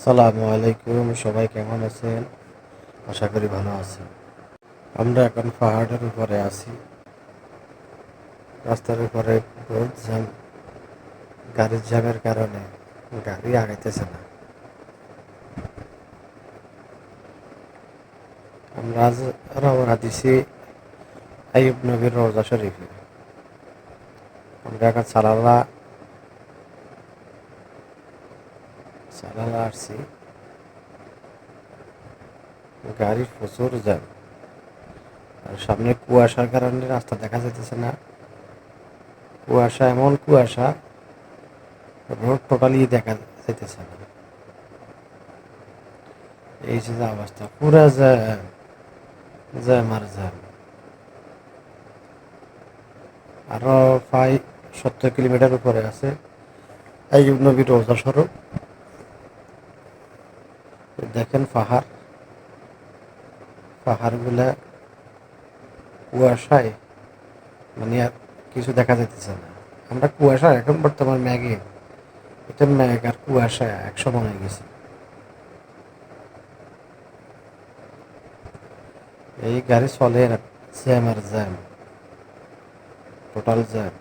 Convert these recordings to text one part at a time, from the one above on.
সালামু আলাইকুম, সবাই কেমন আছেন? আশা করি ভালো আছেন। আমরা এখন পাহাড়ের উপরে আছি। রাস্তার উপরে বহুত জ্যাম। গাড়ির জ্যামের কারণে গাড়ি আগাইতেছে না। আমরা আজ রওনা দিছি আইয়ুব নবীর রওজা শরীফে। আমরা এখন সালালা আসছি। গাড়ির প্রচুর জ্যাম, আর সামনে কুয়াশার কারণে রাস্তা দেখা যাইতেছে না। কুয়াশা, এমন কুয়াশা, রোড টোটালি দেখা যাইতেছে না। এই যে অবস্থা, পুরা জ্যাম, জ্যাম আর জ্যাম। আরো প্রায় 70 কিলোমিটার উপরে আছে আইয়ুব নবীর রওজা শরীফ। দেখেন পাহাড়গুলা কুয়াশায়, মানে আর কিছু দেখা যাইতেছে না। আমরা কুয়াশা, এখন বর্তমান ম্যাগে, এটা ম্যাগ আর কুয়াশা এক সমান হয়ে গেছে। এই গাড়ি চলে না, জ্যাম আর জ্যাম, টোটাল জ্যাম।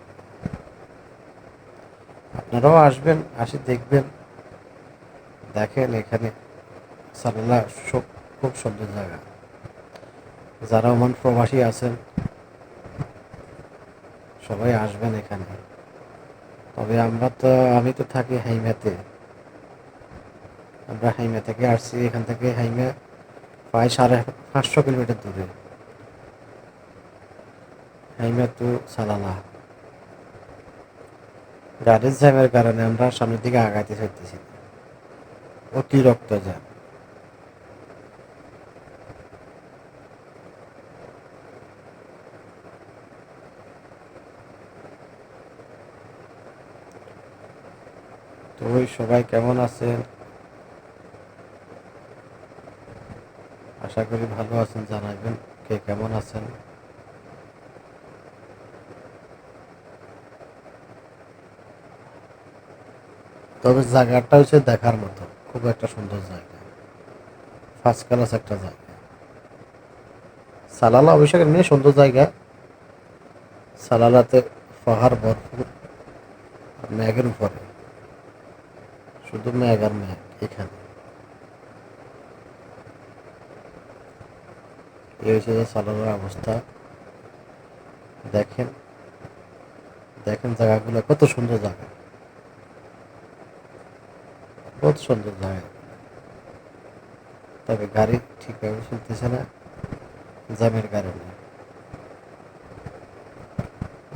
আপনারাও আসবেন, আসি দেখবেন, দেখেন এখানে সালালা খুব সুন্দর জায়গা। যারা ওমান প্রবাসী আছেন সবাই আসবেন এখানে। তবে আমি তো থাকি হাইমাতে। আমরা হাইমা থেকে আসছি, এখান থেকে হাইমা প্রায় 550 কিলোমিটার দূরে। হাইমা টু সালালা। গাড়ির জ্যামের কারণে আমরা সামনের দিকে আগাইতে চাইতেছি, অতিরিক্ত জ্যাম। তো ওই সবাই কেমন আছেন? আশা করি ভালো আছেন। জানাবেন কে কেমন আছেন। তবে জায়গাটা হচ্ছে দেখার মতো, খুব একটা সুন্দর জায়গা, ফার্স্ট ক্লাস একটা জায়গা। সালালা অবশ্যই এমনি সুন্দর জায়গা। সালালাতে পাহাড় ভরপুর, আর ম্যাগের উপরে শুধু ম্যাগ আর ম্যাগ। এখানে এই হচ্ছে যে সালালার অবস্থা। দেখেন, দেখেন জায়গাগুলো কত সুন্দর জায়গা, কত সুন্দর জায়গা। তবে গাড়ি ঠিকভাবে চলতেছে না জ্যামের কারণে।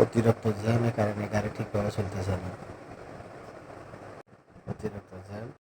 অতিরিক্ত জ্যামের কারণে গাড়ি ঠিকভাবে চলতেছে না। অতিরিক্ত জ্যাম।